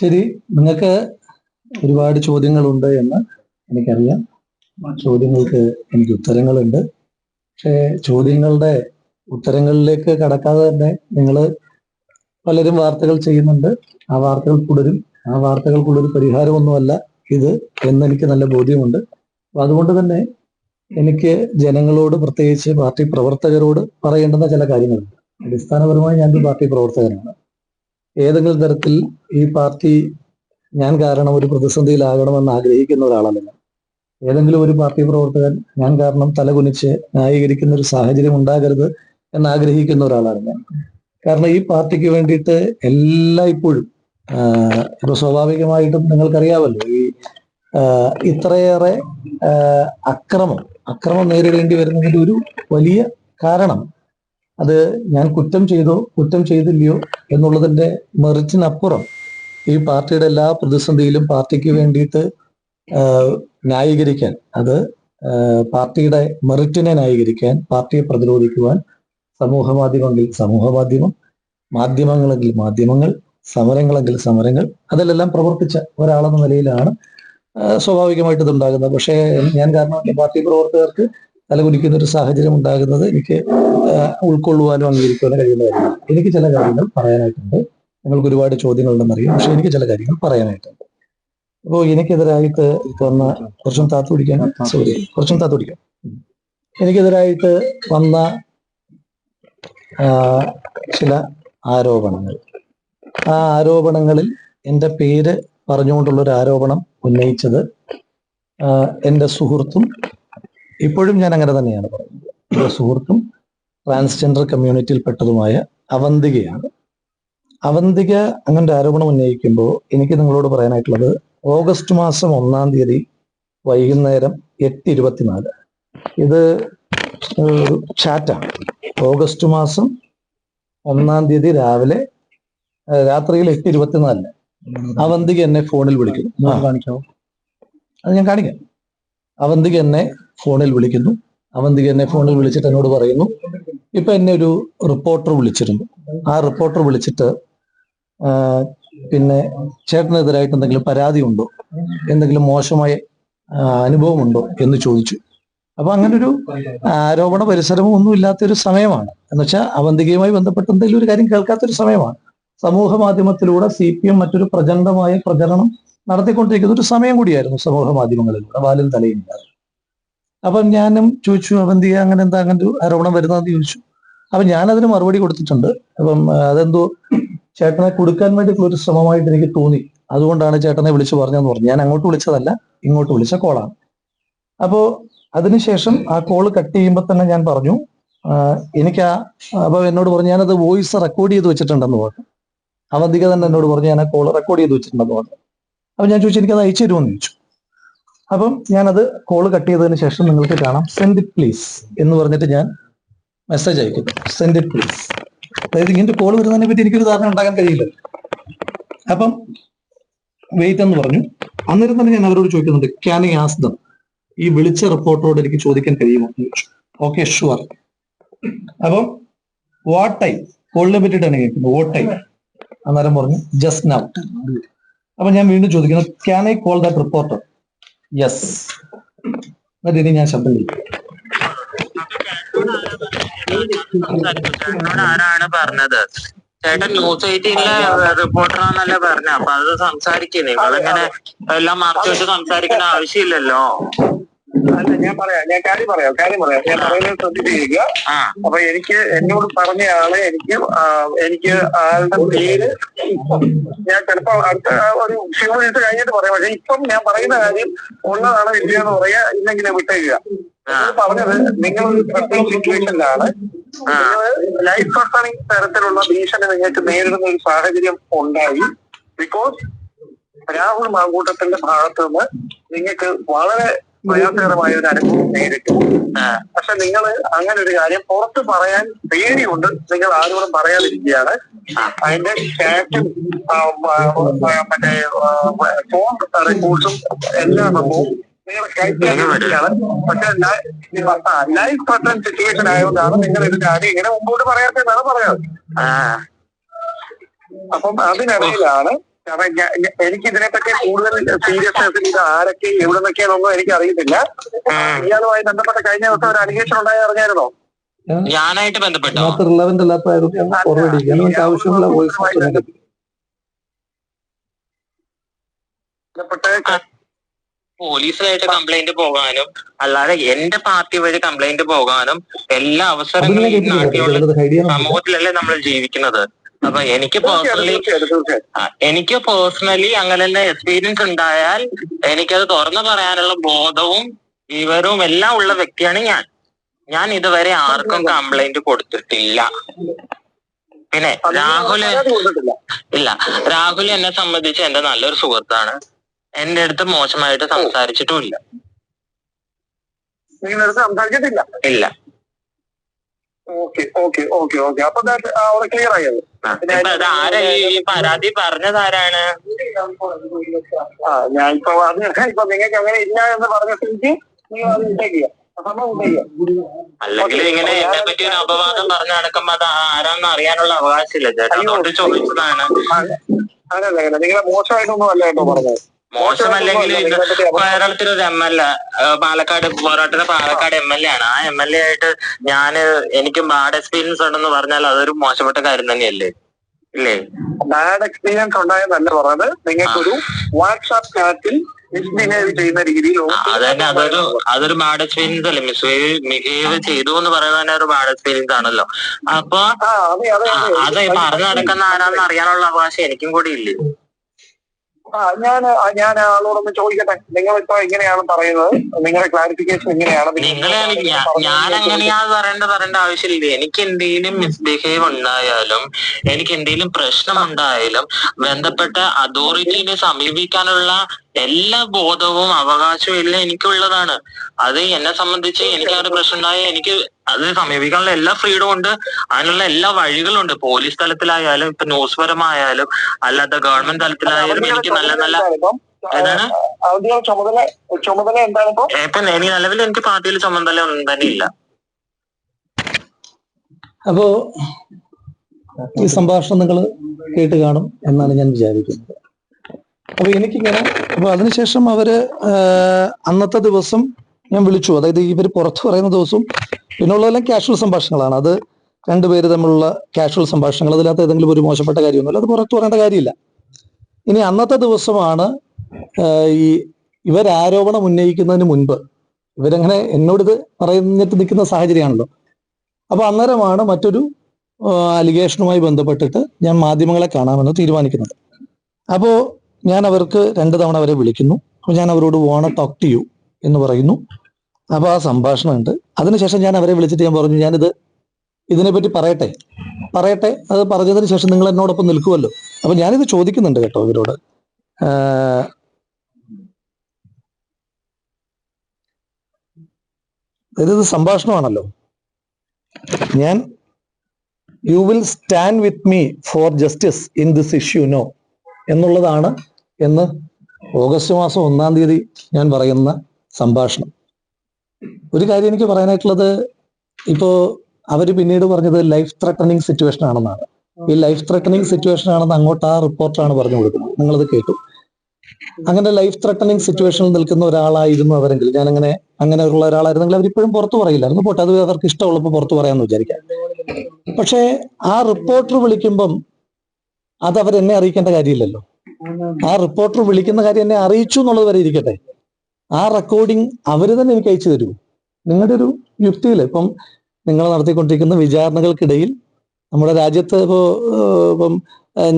ശരി, നിങ്ങൾക്ക് ഒരുപാട് ചോദ്യങ്ങളുണ്ട് എന്ന് എനിക്കറിയാം. ചോദ്യങ്ങൾക്ക് എനിക്ക് ഉത്തരങ്ങളുണ്ട്. പക്ഷേ ചോദ്യങ്ങളുടെ ഉത്തരങ്ങളിലേക്ക് കടക്കാതെ തന്നെ നിങ്ങൾ പലരും വാർത്തകൾ ചെയ്യുന്നുണ്ട്. ആ വാർത്തകൾക്കുള്ളൊരു പരിഹാരമൊന്നുമല്ല ഇത് എന്നെനിക്ക് നല്ല ബോധ്യമുണ്ട്. അപ്പൊ അതുകൊണ്ട് തന്നെ എനിക്ക് ജനങ്ങളോട്, പ്രത്യേകിച്ച് പാർട്ടി പ്രവർത്തകരോട് പറയേണ്ടുന്ന ചില കാര്യങ്ങളുണ്ട്. അടിസ്ഥാനപരമായി ഞാനൊരു പാർട്ടി പ്രവർത്തകനാണ്. ഏതെങ്കിലും തരത്തിൽ ഈ പാർട്ടി ഞാൻ കാരണം ഒരു പ്രതിസന്ധിയിലാകണമെന്ന് ആഗ്രഹിക്കുന്ന ഒരാളല്ല. ഏതെങ്കിലും ഒരു പാർട്ടി പ്രവർത്തകൻ ഞാൻ കാരണം തലകുനിച്ച് ന്യായീകരിക്കുന്ന ഒരു സാഹചര്യം ഉണ്ടാകരുത് എന്ന് ആഗ്രഹിക്കുന്ന ഒരാളാണ് ഞാൻ. കാരണം ഈ പാർട്ടിക്ക് വേണ്ടിയിട്ട് എല്ലായ്പ്പോഴും ഇപ്പൊ സ്വാഭാവികമായിട്ടും നിങ്ങൾക്കറിയാമല്ലോ, ഈ ഇത്രയേറെ അക്രമം നേരിടേണ്ടി വരുന്നതിന്റെ ഒരു വലിയ കാരണം അത് ഞാൻ കുറ്റം ചെയ്തില്ലയോ എന്നുള്ളതിന്റെ മെറിറ്റിനപ്പുറം ഈ പാർട്ടിയുടെ എല്ലാ പ്രതിസന്ധിയിലും പാർട്ടിക്ക് വേണ്ടിയിട്ട് ന്യായീകരിക്കാൻ, അത് പാർട്ടിയുടെ മെറിറ്റിനെ ന്യായീകരിക്കാൻ, പാർട്ടിയെ പ്രതിരോധിക്കുവാൻ സമൂഹമാധ്യമം, മാധ്യമങ്ങളെങ്കിൽ മാധ്യമങ്ങൾ, സമരങ്ങളെങ്കിൽ സമരങ്ങൾ, അതിലെല്ലാം പ്രവർത്തിച്ച ഒരാളെന്ന നിലയിലാണ് സ്വാഭാവികമായിട്ട് ഇതുണ്ടാകുന്നത്. പക്ഷേ ഞാൻ കാരണം പാർട്ടി പ്രവർത്തകർക്ക് തലകുനിക്കുന്ന ഒരു സാഹചര്യം ഉണ്ടാകുന്നത് എനിക്ക് ഉൾക്കൊള്ളുവാനും അംഗീകരിക്കുവാനും കഴിയുന്ന കാര്യമാണ്. എനിക്ക് ചില കാര്യങ്ങൾ പറയാനായിട്ടുണ്ട്. നിങ്ങൾക്ക് ഒരുപാട് ചോദ്യങ്ങളുണ്ടെന്നറിയാം, പക്ഷെ എനിക്ക് ചില കാര്യങ്ങൾ പറയാനായിട്ടുണ്ട്. അപ്പോൾ എനിക്കെതിരായിട്ട് വന്ന കുറച്ചും താത്തു പിടിക്കാം. എനിക്കെതിരായിട്ട് വന്ന ചില ആരോപണങ്ങൾ, ആ ആരോപണങ്ങളിൽ എൻ്റെ പേര് പറഞ്ഞുകൊണ്ടുള്ളൊരു ആരോപണം ഉന്നയിച്ചത് എൻ്റെ സുഹൃത്തും, ഇപ്പോഴും ഞാൻ അങ്ങനെ തന്നെയാണ് പറയുന്നത്, എൻ്റെ സുഹൃത്തും ട്രാൻസ്ജെൻഡർ കമ്മ്യൂണിറ്റിയിൽപ്പെട്ടതുമായ അവന്തികയാണ്. അവന്തിക അങ്ങനൊരു ആരോപണം ഉന്നയിക്കുമ്പോൾ എനിക്ക് നിങ്ങളോട് പറയാനായിട്ടുള്ളത്, ഓഗസ്റ്റ് മാസം 1-ാം തീയതി വൈകുന്നേരം 8:24, ഇത് ഒരു ചാറ്റാണ്. ഓഗസ്റ്റ് മാസം 1-ാം തീയതി രാത്രിയിൽ 8:24 അവന്തിക എന്നെ ഫോണിൽ വിളിക്കുന്നു. അത് ഞാൻ കാണിക്കാം. അവന്തിക എന്നെ ഫോണിൽ വിളിച്ചിട്ട് എന്നോട് പറയുന്നു, ഇപ്പൊ എന്നെ ഒരു റിപ്പോർട്ടർ വിളിച്ചിരുന്നു. ആ റിപ്പോർട്ടർ വിളിച്ചിട്ട് പിന്നെ ചേട്ടനെതിരായിട്ട് എന്തെങ്കിലും പരാതി ഉണ്ടോ, എന്തെങ്കിലും മോശമായ അനുഭവമുണ്ടോ എന്ന് ചോദിച്ചു. അപ്പൊ അങ്ങനൊരു ആരോപണ പരിസരമോ ഒന്നും ഇല്ലാത്തൊരു സമയമാണ്. എന്നുവെച്ചാൽ അവന്തികയുമായി ബന്ധപ്പെട്ട് എന്തെങ്കിലും ഒരു കാര്യം കേൾക്കാത്തൊരു സമയമാണ്. സമൂഹ മാധ്യമത്തിലൂടെ CPM മറ്റൊരു പ്രചണ്ഡമായ പ്രചരണം നടത്തിക്കൊണ്ടിരിക്കുന്ന ഒരു സമയം കൂടിയായിരുന്നു സമൂഹ മാധ്യമങ്ങളിലൂടെ, വാലും തലയും ഇല്ലാതെ. അപ്പം ഞാനും ചോദിച്ചു, അവന്തിക അങ്ങനെ ഒരു ആരോപണം വരുന്നതെന്ന് ചോദിച്ചു. അപ്പൊ ഞാനതിന് മറുപടി കൊടുത്തിട്ടുണ്ട്. അപ്പം അതെന്തോ ചേട്ടനെ കൊടുക്കാൻ വേണ്ടിയിട്ടുള്ള ഒരു ശ്രമമായിട്ട് എനിക്ക് തോന്നി, അതുകൊണ്ടാണ് ചേട്ടനെ വിളിച്ചു പറഞ്ഞതെന്ന് പറഞ്ഞു. ഞാൻ അങ്ങോട്ട് വിളിച്ചതല്ല, ഇങ്ങോട്ട് വിളിച്ച കോളാണ്. അപ്പോ അതിനുശേഷം ആ കോള് കട്ട് ചെയ്യുമ്പോൾ തന്നെ ഞാൻ പറഞ്ഞു, അപ്പൊ എന്നോട് പറഞ്ഞു ഞാനത് വോയിസ് റെക്കോർഡ് ചെയ്ത് വെച്ചിട്ടുണ്ടെന്ന് പറഞ്ഞു. അവന്തിക തന്നെ എന്നോട് പറഞ്ഞു ഞാൻ ആ കോള് റെക്കോർഡ് ചെയ്ത് വെച്ചിട്ടുണ്ടെന്ന് പറഞ്ഞു. അപ്പൊ ഞാൻ ചോദിച്ചു എനിക്കത് അയച്ചു തരുമെന്ന് ചോദിച്ചു. അപ്പം ഞാനത് കോള് കട്ട് ചെയ്തതിന് ശേഷം നിങ്ങൾക്ക് കാണാം, സെൻഡ് ഇറ്റ് പ്ലീസ് എന്ന് പറഞ്ഞിട്ട് ഞാൻ മെസ്സേജ് അയക്കുന്നു, സെൻഡ് ഇറ്റ് പ്ലീസ്. അതായത് ഇങ്ങനത്തെ കോള് വരുന്നതിനെ പറ്റി എനിക്കൊരു ധാരണ ഉണ്ടാക്കാൻ കഴിയില്ല. അപ്പം വെയിറ്റ് എന്ന് പറഞ്ഞു. അന്നേരം തന്നെ ഞാൻ അവരോട് ചോദിക്കുന്നുണ്ട്, ക്യാൻ ഐ ആസ്ക് ദം, ഈ വിളിച്ച റിപ്പോർട്ടറോട് എനിക്ക് ചോദിക്കാൻ കഴിയുമോ എന്ന് ചോദിച്ചു. Okay, sure. അപ്പം വാട്ട് ടൈം, കോളിനെ പറ്റിയിട്ടാണ് കേൾക്കുന്നത്, വാട്ട് ടൈം. അന്നേരം പറഞ്ഞു ജസ്റ്റ് നൗ. അപ്പൊ ഞാൻ വീണ്ടും ചോദിക്കുന്നു, can I call that reporter? Yes. എന്നിട്ട് ഇനി ഞാൻ ശബ്ദം കേൾക്കും. ആരാണ് പറഞ്ഞത്? ചേട്ടൻ ന്യൂസ് 18-ലെ റിപ്പോർട്ടറാന്നല്ലേ പറഞ്ഞ? അപ്പൊ അത് സംസാരിക്കുന്നേ, നിങ്ങളിങ്ങനെ എല്ലാം മറച്ചു വെച്ച് സംസാരിക്കേണ്ട ആവശ്യമില്ലല്ലോ. അല്ല, ഞാൻ കാര്യം പറയാം. ഞാൻ പറയുന്നത് ശ്രദ്ധിച്ചിരിക്കുക. അപ്പൊ എന്നോട് പറഞ്ഞ ആള് എനിക്ക് ആളുടെ പേര് ഞാൻ ചിലപ്പോ അടുത്ത ഒരു ഫ്യൂ മിനിറ്റ്സ് കഴിഞ്ഞിട്ട് പറയാം. പക്ഷെ ഇപ്പം ഞാൻ പറയുന്ന കാര്യം ഉള്ളതാണോ ഇല്ലയെന്ന് പറയാ, ഇല്ലെങ്കിലെ വിട്ടേക്കുക. പറഞ്ഞത് നിങ്ങളൊരു പ്രത്യേക സിറ്റുവേഷനിലാണ്, ലൈഫ് ത്രട്ടണിങ് തരത്തിലുള്ള ഭീഷണി നിങ്ങൾക്ക് നേരിടുന്ന ഒരു സാഹചര്യം ഉണ്ടായി. ബിക്കോസ് രാഹുൽ മാങ്കൂട്ടത്തിന്റെ ഭാഗത്ത് നിന്ന് നിങ്ങൾക്ക് വളരെ പ്രയാസകരമായ ഒരു അനുഭവം നേരിട്ടു. പക്ഷെ നിങ്ങൾ അങ്ങനെ ഒരു കാര്യം പുറത്ത് പറയാൻ പേടിയുണ്ട്, നിങ്ങൾ ആരോടും പറയാതിരിക്കുകയാണ്. അതിന്റെ ചാറ്റും മറ്റേ ഫോൺ റെക്കോർഡ്സും എല്ലാ സംഭവം നിങ്ങൾ കഴിക്കാൻ വേണ്ടിയാണ്. പക്ഷെ ലൈഫ് ത്രട്ടൺ സിറ്റുവേഷൻ ആയതുകൊണ്ടാണ് നിങ്ങൾ ഒരു കാര്യം ഇങ്ങനെ മുമ്പോട്ട് പറയാത്തതെന്നാണ് പറയാറ്. അപ്പം അതിനിടയിലാണ് കാരണം എനിക്ക് ഇതിനെപ്പറ്റി കൂടുതൽ സീരിയസ്നെസ് ഇത് ആരൊക്കെ എവിടെ നിന്നൊക്കെയാണെന്നൊന്നും എനിക്ക് അറിയത്തില്ല. ഇയാളുമായി ബന്ധപ്പെട്ട കഴിഞ്ഞ ദിവസം ഒരു അലിഗേഷൻ ഉണ്ടായി അറിഞ്ഞായിരുന്നോ? ഞാനായിട്ട് ബന്ധപ്പെട്ടോ? റിലവന്റ് അല്ലാത്ത ആവശ്യമുള്ള വോയിസ് പോലീസിലായിട്ട് കംപ്ലൈന്റ് പോകാനും അല്ലാതെ എന്റെ പാർട്ടി വഴി കംപ്ലൈന്റ് പോകാനും എല്ലാ അവസരങ്ങളും ഈ നാട്ടിലുള്ള സമൂഹത്തിലല്ലേ നമ്മൾ ജീവിക്കുന്നത്. അപ്പൊ എനിക്ക് പേഴ്സണലി അങ്ങനെ തന്നെ എക്സ്പീരിയൻസ് ഉണ്ടായാൽ എനിക്കത് തുറന്നു പറയാനുള്ള ബോധവും വിവരവും എല്ലാം ഉള്ള വ്യക്തിയാണ് ഞാൻ ഇതുവരെ ആർക്കും കംപ്ലൈന്റ് കൊടുത്തിട്ടില്ല. പിന്നെ രാഹുൽ എന്നെ സംബന്ധിച്ച് എന്റെ നല്ലൊരു സുഹൃത്താണ്. എന്റെ അടുത്ത് മോശമായിട്ട് സംസാരിച്ചിട്ടുമില്ല. ഇല്ല. ആരാ ഈ പരാതി പറഞ്ഞതാരാണ്? നിങ്ങൾക്ക് അങ്ങനെ ഇല്ല എന്ന് പറഞ്ഞ സ്ഥിതിക്ക് നിങ്ങൾ അത് ഇട്ടേക്കുക. അല്ലെങ്കിൽ ഇങ്ങനെ എന്നെ പറ്റി ഒരു അപവാദം പറഞ്ഞു നടക്കുമ്പോ അത് ആരാന്ന് അറിയാനുള്ള അവകാശമില്ല ചേട്ടാ. അതുകൊണ്ട് ചോദിച്ചതാണ്. അങ്ങനല്ല, നിങ്ങളെ മോശമായിട്ടൊന്നും അല്ല കേട്ടോ പറഞ്ഞത്. മോശമല്ലെങ്കിൽ കേരളത്തിലൊരു MLA പാലക്കാട് MLA ആണ്. ആ MLA ആയിട്ട് എനിക്ക് ബാഡ് എക്സ്പീരിയൻസ് ഉണ്ടെന്ന് പറഞ്ഞാൽ അതൊരു മോശപ്പെട്ട കാര്യം തന്നെയല്ലേ? ഇല്ലേ? ബാഡ് എക്സ്പീരിയൻസ് ഉണ്ടായെന്നല്ല പറഞ്ഞത്. നിങ്ങൾക്കൊരു വാട്സാപ്പ് ചാറ്റിൽ മിസ്ബിഹേവ് ചെയ്യുന്ന രീതിയിൽ അതൊരു ബാഡ് എക്സ്പീരിയൻസ് അല്ലേ? മിസ്ബിഹേവ് ചെയ്തു എന്ന് പറയുന്നത് തന്നെ ഒരു ബാഡ് എക്സ്പീരിയൻസ് ആണല്ലോ. അപ്പൊ അത് പറഞ്ഞു നടക്കുന്ന ആരാന്ന് അറിയാനുള്ള അവകാശം എനിക്കും കൂടി ഇല്ലേ? ഞാൻ ആളോടൊന്ന് ചോദിക്കട്ടെ, നിങ്ങളിപ്പോ എങ്ങനെയാണ് പറയുന്നത്? നിങ്ങളുടെ ക്ലാരിഫിക്കേഷൻ എങ്ങനെയാണ്? ഞാൻ എങ്ങനെയാ പറയേണ്ട ആവശ്യമില്ല. എനിക്ക് എന്തെങ്കിലും മിസ്ബിഹേവ് ഉണ്ടായാലും എനിക്ക് എന്തെങ്കിലും പ്രശ്നം ഉണ്ടായാലും ബന്ധപ്പെട്ട അതോറിറ്റിനെ സമീപിക്കാനുള്ള എല്ലാ ബോധവും അവകാശവും എല്ലാം എനിക്കുള്ളതാണ്. അത് എന്നെ സംബന്ധിച്ച് എനിക്ക് ആ ഒരു പ്രശ്നം ഉണ്ടായാൽ എനിക്ക് അത് സമീപിക്കാനുള്ള എല്ലാ ഫ്രീഡം ഉണ്ട്. അതിനുള്ള എല്ലാ വഴികളും ഉണ്ട്. പോലീസ് തലത്തിലായാലും ഇപ്പൊ ന്യൂസ് പരമായാലും അല്ലാത്ത ഗവൺമെന്റ് തലത്തിലായാലും എനിക്ക് നല്ല ഏതാണ് ഇപ്പൊ എനിക്ക് നിലവിൽ എനിക്ക് പാർട്ടിയിൽ ചുമതല ഒന്നും തന്നെ ഇല്ല. അപ്പോ ഈ സംഭാഷണം നിങ്ങൾ കേട്ട് കാണും എന്നാണ് ഞാൻ വിചാരിക്കുന്നത്. അപ്പൊ എനിക്കിങ്ങനെ അതിനുശേഷം അന്നത്തെ ദിവസം ഞാൻ വിളിച്ചു. അതായത് ഇവർ പുറത്തു പറയുന്ന ദിവസവും പിന്നുള്ളതെല്ലാം കാഷ്വൽ സംഭാഷണങ്ങളാണ്. അത് രണ്ടുപേര് തമ്മിലുള്ള കാഷ്വൽ സംഭാഷണങ്ങൾ. അതിനകത്ത് ഏതെങ്കിലും ഒരു മോശപ്പെട്ട കാര്യമൊന്നുമില്ല. അത് പുറത്തു പറയേണ്ട കാര്യമില്ല. ഇനി അന്നത്തെ ദിവസമാണ് ഇവരാരോപണം ഉന്നയിക്കുന്നതിന് മുൻപ് ഇവരങ്ങനെ എന്നോടിത് പറഞ്ഞിട്ട് നിൽക്കുന്ന സാഹചര്യമാണല്ലോ. അപ്പൊ അന്നേരമാണ് മറ്റൊരു അലിഗേഷനുമായി ബന്ധപ്പെട്ടിട്ട് ഞാൻ മാധ്യമങ്ങളെ കാണാമെന്ന് തീരുമാനിക്കുന്നത്. അപ്പോ ഞാൻ അവർക്ക് 2 തവണ അവരെ വിളിക്കുന്നു. അപ്പൊ ഞാൻ അവരോട് വോണ ടോക്ക് ടു യു എന്ന് പറയുന്നു. അപ്പൊ ആ സംഭാഷണം ഉണ്ട്. അതിനുശേഷം ഞാൻ അവരെ വിളിച്ചിട്ട് ഞാൻ പറഞ്ഞു, ഇതിനെപ്പറ്റി പറയട്ടെ. അത് പറഞ്ഞതിന് ശേഷം നിങ്ങൾ എന്നോടൊപ്പം നിൽക്കുമല്ലോ. അപ്പൊ ഞാനിത് ചോദിക്കുന്നുണ്ട് കേട്ടോ ഇവരോട്. ഇത് സംഭാഷണമാണല്ലോ. You will stand with me for justice in this issue no എന്നുള്ളതാണ് എന്ന് ഓഗസ്റ്റ് മാസം 1-ാം തീയതി ഞാൻ പറയുന്ന സംഭാഷണം. ഒരു കാര്യം എനിക്ക് പറയാനായിട്ടുള്ളത്, ഇപ്പോ അവര് പിന്നീട് പറഞ്ഞത് ലൈഫ് ത്രെട്ടനിങ് സിറ്റുവേഷൻ ആണെന്നാണ്. ഈ ലൈഫ് ത്രെട്ടനിങ് സിറ്റുവേഷൻ ആണെന്ന് അങ്ങോട്ട് ആ റിപ്പോർട്ടാണ് പറഞ്ഞു കൊടുക്കുന്നത്. നിങ്ങളത് കേട്ടു. അങ്ങനെ ലൈഫ് ത്രെട്ടനിങ് സിറ്റുവേഷനിൽ നിൽക്കുന്ന ഒരാളായിരുന്നു അവരെങ്കിൽ, അങ്ങനെയുള്ള ഒരാളായിരുന്നെങ്കിൽ അവരിപ്പോഴും പുറത്തു പറയില്ലായിരുന്നു. പോട്ടെ, അത് അവർക്ക് ഇഷ്ടമുള്ളപ്പോൾ പുറത്തു പറയാമെന്ന് വിചാരിക്കാം. പക്ഷേ ആ റിപ്പോർട്ടർ വിളിക്കുമ്പം അത് അവരെന്നെ അറിയിക്കേണ്ട കാര്യമില്ലല്ലോ. ആ റിപ്പോർട്ടർ വിളിക്കുന്ന കാര്യം എന്നെ അറിയിച്ചു എന്നുള്ളത് വരെ ഇരിക്കട്ടെ. ആ റെക്കോർഡിങ് അവര് തന്നെ എനിക്ക് അയച്ചു തരൂ. നിങ്ങളുടെ ഒരു യുക്തിയിൽ ഇപ്പം നിങ്ങൾ നടത്തിക്കൊണ്ടിരിക്കുന്ന വിചാരണകൾക്കിടയിൽ നമ്മുടെ രാജ്യത്ത് ഇപ്പം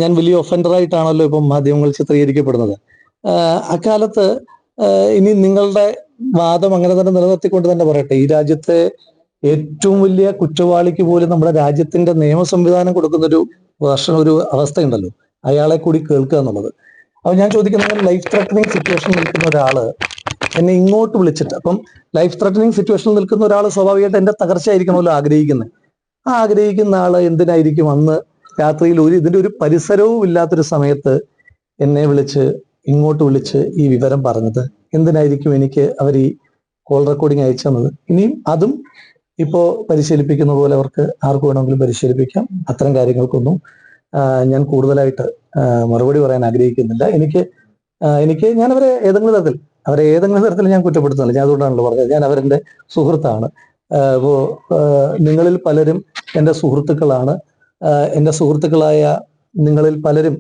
ഞാൻ വലിയ ഒഫൻഡറായിട്ടാണല്ലോ ഇപ്പം മാധ്യമങ്ങൾ ചിത്രീകരിക്കപ്പെടുന്നത്. അക്കാലത്ത് ഇനി നിങ്ങളുടെ വാദം അങ്ങനെ തന്നെ നിലനിർത്തിക്കൊണ്ട് തന്നെ പറയട്ടെ, ഈ രാജ്യത്തെ ഏറ്റവും വലിയ കുറ്റവാളിക്ക് പോലും നമ്മുടെ രാജ്യത്തിന്റെ നിയമ സംവിധാനം കൊടുക്കുന്നൊരു ഒരു അവസ്ഥയുണ്ടല്ലോ, അയാളെ കൂടി കേൾക്കുക എന്നുള്ളത്. അപ്പൊ ഞാൻ ചോദിക്കുന്നത്, ലൈഫ് ത്രെട്ടനിങ് സിറ്റുവേഷനിൽ നിൽക്കുന്ന ഒരാള് എന്നെ ഇങ്ങോട്ട് വിളിച്ചിട്ട്, അപ്പം ലൈഫ് ത്രെട്ടനിങ് സിറ്റുവേഷനിൽ നിൽക്കുന്ന ഒരാൾ സ്വാഭാവികമായിട്ട് എന്റെ തകർച്ചയായിരിക്കണമല്ലോ ആഗ്രഹിക്കുന്നത്. ആ ആഗ്രഹിക്കുന്ന ആള് എന്തിനായിരിക്കും അന്ന് രാത്രിയിൽ ഇതിന്റെ ഒരു പരിസരവും ഇല്ലാത്തൊരു സമയത്ത് എന്നെ ഇങ്ങോട്ട് വിളിച്ച് ഈ വിവരം പറഞ്ഞത്? എന്തിനായിരിക്കും എനിക്ക് അവർ ഈ കോൾ റെക്കോർഡിങ് അയച്ചു തന്നത്? ഇനിയും അതും ഇപ്പോ പരിശീലിപ്പിക്കുന്ന പോലെ അവർക്ക് ആർക്ക് വേണമെങ്കിലും പരിശീലിപ്പിക്കാം. അത്തരം കാര്യങ്ങൾക്കൊന്നും ഞാൻ കൂടുതലായിട്ട് മറുപടി പറയാൻ ആഗ്രഹിക്കുന്നില്ല. എനിക്ക് ഞാൻ അവരെ ഏതെങ്കിലും തരത്തിൽ ഞാൻ കുറ്റപ്പെടുത്തുന്നില്ല. ഞാൻ അതുകൊണ്ടാണല്ലോ പറഞ്ഞത്, ഞാൻ അവരെന്റെ സുഹൃത്താണ്. ഇപ്പോ നിങ്ങളിൽ പലരും എൻ്റെ സുഹൃത്തുക്കളാണ്. എൻ്റെ സുഹൃത്തുക്കളായ നിങ്ങളിൽ പലരും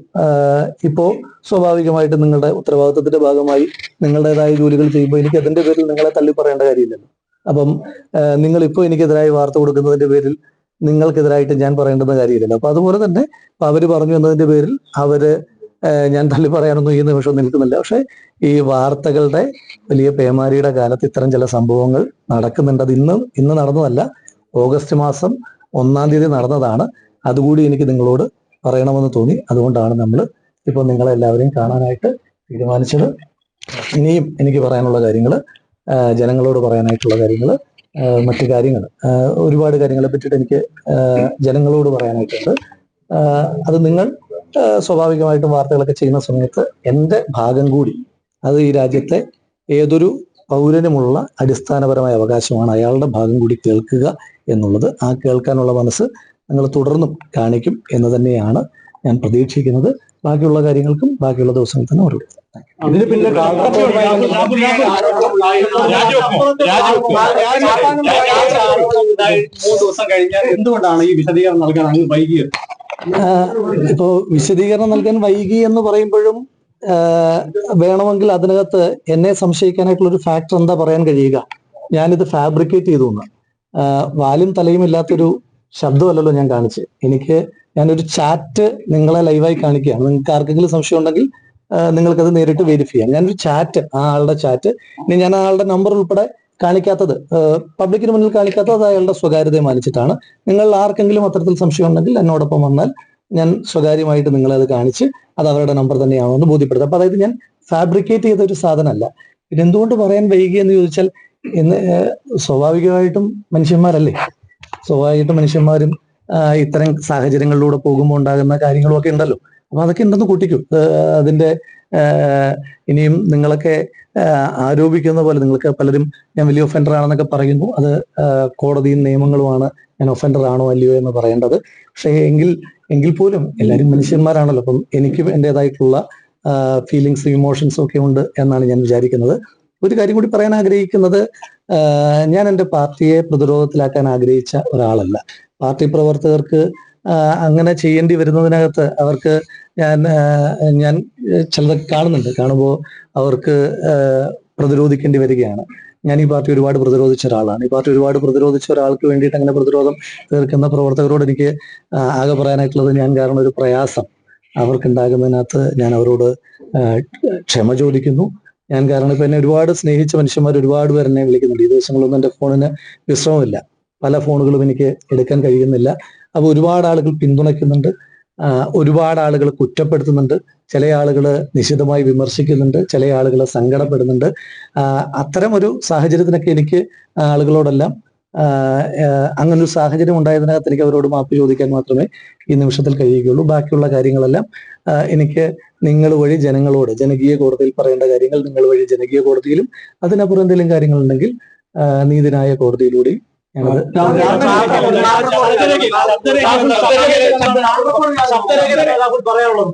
ഇപ്പോ സ്വാഭാവികമായിട്ട് നിങ്ങളുടെ ഉത്തരവാദിത്വത്തിന്റെ ഭാഗമായി നിങ്ങളുടേതായ ജോലികൾ ചെയ്യുമ്പോൾ എനിക്ക് അതിന്റെ പേരിൽ നിങ്ങളെ തള്ളി പറയേണ്ട കാര്യമില്ലല്ലോ. അപ്പം നിങ്ങളിപ്പോൾ എനിക്കെതിരായി വാർത്ത കൊടുക്കുന്നതിന്റെ പേരിൽ നിങ്ങൾക്കെതിരായിട്ട് ഞാൻ പറയേണ്ടുന്ന കാര്യമില്ലല്ലോ. അപ്പൊ അതുപോലെ തന്നെ അവര് പറഞ്ഞു എന്നതിന്റെ പേരിൽ ഞാൻ തള്ളി പറയാനൊന്നും ഈ നിമിഷം നിൽക്കുന്നില്ല. പക്ഷെ ഈ വാർത്തകളുടെ വലിയ പേമാരിയുടെ കാലത്ത് ഇത്തരം ചില സംഭവങ്ങൾ നടക്കുന്നുണ്ട്. അത് ഇന്ന് നടന്നതല്ല, ഓഗസ്റ്റ് മാസം 1-ാം തീയതി നടന്നതാണ്. അതുകൂടി എനിക്ക് നിങ്ങളോട് പറയണമെന്ന് തോന്നി. അതുകൊണ്ടാണ് നമ്മൾ ഇപ്പോൾ നിങ്ങളെല്ലാവരെയും കാണാനായിട്ട് തീരുമാനിച്ചത്. ഇനിയും എനിക്ക് പറയാനുള്ള കാര്യങ്ങൾ, ജനങ്ങളോട് പറയാനായിട്ടുള്ള കാര്യങ്ങൾ, മറ്റു കാര്യങ്ങൾ, ഒരുപാട് കാര്യങ്ങളെ പറ്റിയിട്ട് എനിക്ക് ജനങ്ങളോട് പറയാനായിട്ടുണ്ട്. അത് നിങ്ങൾ സ്വാഭാവികമായിട്ടും വാർത്തകളൊക്കെ ചെയ്യുന്ന സമയത്ത് എൻ്റെ ഭാഗം കൂടി, അത് ഈ രാജ്യത്തെ ഏതൊരു പൗരനുമുള്ള അടിസ്ഥാനപരമായ അവകാശമാണ്, അയാളുടെ ഭാഗം കൂടി കേൾക്കുക എന്നുള്ളത്. ആ കേൾക്കാനുള്ള മനസ്സ് നിങ്ങൾ തുടർന്നും കാണിക്കും എന്ന് തന്നെയാണ് ഞാൻ പ്രതീക്ഷിക്കുന്നത്. ബാക്കിയുള്ള കാര്യങ്ങൾക്കും ബാക്കിയുള്ള ദിവസങ്ങളിൽ തന്നെ മറുപടി. ഇതിന് പിന്നെ 3 ദിവസം കഴിഞ്ഞാൽ എന്തുകൊണ്ടാണ് ഈ വിശദീകരണം നൽകാൻ അങ്ങ് വൈകിയത്? ഇപ്പോ വിശദീകരണം നൽകാൻ വൈകി എന്ന് പറയുമ്പോഴും വേണമെങ്കിൽ അതിനകത്ത് എന്നെ സംശയിക്കാനായിട്ടുള്ള ഒരു ഫാക്ടർ എന്താ പറയാൻ കഴിയുക? ഞാനിത് ഫാബ്രിക്കേറ്റ് ചെയ്തു എന്ന്. വാലും തലയും ഇല്ലാത്തൊരു ശബ്ദമല്ലല്ലോ ഞാൻ കാണിച്ച്. ഞാനൊരു ചാറ്റ് നിങ്ങളെ ലൈവായി കാണിക്കുകയാണ്. നിങ്ങൾക്ക് ആർക്കെങ്കിലും സംശയം ഉണ്ടെങ്കിൽ നിങ്ങൾക്കത് നേരിട്ട് വെരിഫൈ ചെയ്യാം. ഞാനൊരു ചാറ്റ്, ആ ആളുടെ ചാറ്റ്, ഇനി ഞാൻ ആ ആളുടെ നമ്പർ ഉൾപ്പെടെ കാണിക്കാത്തത്, പബ്ലിക്കിന് മുന്നിൽ കാണിക്കാത്തത് അത് അയാളുടെ സ്വകാര്യതയെ മാനിച്ചിട്ടാണ്. നിങ്ങൾ ആർക്കെങ്കിലും അത്തരത്തിൽ സംശയം ഉണ്ടെങ്കിൽ എന്നോടൊപ്പം വന്നാൽ ഞാൻ സ്വകാര്യമായിട്ട് നിങ്ങളെ അത് കാണിച്ച് അത് അവരുടെ നമ്പർ തന്നെയാണോ എന്ന് ബോധ്യപ്പെടുത്തും. അപ്പൊ അതായത് ഞാൻ ഫാബ്രിക്കേറ്റ് ചെയ്ത ഒരു സാധനമല്ല. പിന്നെ എന്തുകൊണ്ട് പറയാൻ വൈകി എന്ന് ചോദിച്ചാൽ, സ്വാഭാവികമായിട്ടും മനുഷ്യന്മാരും ഇത്തരം സാഹചര്യങ്ങളിലൂടെ പോകുമ്പോൾ ഉണ്ടാകുന്ന കാര്യങ്ങളൊക്കെ ഉണ്ടല്ലോ. അപ്പൊ അതൊക്കെ ഉണ്ടെന്ന് കൂട്ടിക്കും. അതിന്റെ ഇനിയും നിങ്ങളൊക്കെ ആരോപിക്കുന്ന പോലെ നിങ്ങൾക്ക് പലരും ഞാൻ വലിയ ഒഫൻഡർ ആണെന്നൊക്കെ പറയുന്നു. അത് കോടതിയും നിയമങ്ങളുമാണ് ഞാൻ ഒഫൻഡർ ആണോ അല്ലയോ എന്ന് പറയേണ്ടത്. പക്ഷേ എങ്കിൽ പോലും എല്ലാവരും മനുഷ്യന്മാരാണല്ലോ. അപ്പം എനിക്ക് എൻ്റെതായിട്ടുള്ള ഫീലിങ്സും ഇമോഷൻസും ഒക്കെ ഉണ്ട് എന്നാണ് ഞാൻ വിചാരിക്കുന്നത്. ഒരു കാര്യം കൂടി പറയാൻ ആഗ്രഹിക്കുന്നത്, ഞാൻ എൻ്റെ പാർട്ടിയെ പ്രതിരോധത്തിലാക്കാൻ ആഗ്രഹിച്ച ഒരാളല്ല. പാർട്ടി പ്രവർത്തകർക്ക് അങ്ങനെ ചെയ്യേണ്ടി വരുന്നതിനകത്ത് അവർക്ക് ഞാൻ ചിലതൊക്കെ കാണുമ്പോൾ അവർക്ക് പ്രതിരോധിക്കേണ്ടി വരികയാണ്. ഞാൻ ഈ പാർട്ടി ഒരുപാട് പ്രതിരോധിച്ച ഒരാളാണ്. ഈ പാർട്ടി ഒരുപാട് പ്രതിരോധിച്ച ഒരാൾക്ക് വേണ്ടിയിട്ട് അങ്ങനെ പ്രതിരോധം തീർക്കുന്ന പ്രവർത്തകരോട് എനിക്ക് ആകെ പറയാനായിട്ടുള്ളത്, ഞാൻ കാരണം ഒരു പ്രയാസം അവർക്കുണ്ടാകുന്നതിനകത്ത് ഞാൻ അവരോട് ക്ഷമ ചോദിക്കുന്നു. ഞാൻ കാരണം ഇപ്പൊ എന്നെ ഒരുപാട് സ്നേഹിച്ച മനുഷ്യന്മാർ ഒരുപാട് പേർ എന്നെ വിളിക്കുന്നുണ്ട്. ഈ ദിവസങ്ങളൊന്നും എൻ്റെ ഫോണിന് വിശ്രമമില്ല. പല ഫോണുകളും എനിക്ക് എടുക്കാൻ കഴിയുന്നില്ല. അപ്പൊ ഒരുപാട് ആളുകൾ പിന്തുണയ്ക്കുന്നുണ്ട്, ഒരുപാട് ആളുകൾ കുറ്റപ്പെടുത്തുന്നുണ്ട്, ചില ആളുകൾ നിശിതമായി വിമർശിക്കുന്നുണ്ട്, ചില ആളുകൾ സങ്കടപ്പെടുന്നുണ്ട്. അത്തരം ഒരു സാഹചര്യത്തിനൊക്കെ എനിക്ക് ആളുകളോടെല്ലാം അങ്ങനൊരു സാഹചര്യം ഉണ്ടായതിനകത്ത് എനിക്ക് അവരോട് മാപ്പ് ചോദിക്കാൻ മാത്രമേ ഈ നിമിഷത്തിൽ കഴിയുകയുള്ളൂ. ബാക്കിയുള്ള കാര്യങ്ങളെല്ലാം എനിക്ക് നിങ്ങൾ വഴി ജനങ്ങളോട്, ജനകീയ കോടതിയിൽ പറയേണ്ട കാര്യങ്ങൾ നിങ്ങൾ വഴി ജനകീയ കോടതിയിലും, അതിനപ്പുറം എന്തെങ്കിലും കാര്യങ്ങളുണ്ടെങ്കിൽ നീതിന്യായ കോടതിയിലൂടെയും പറയാനുള്ളത്.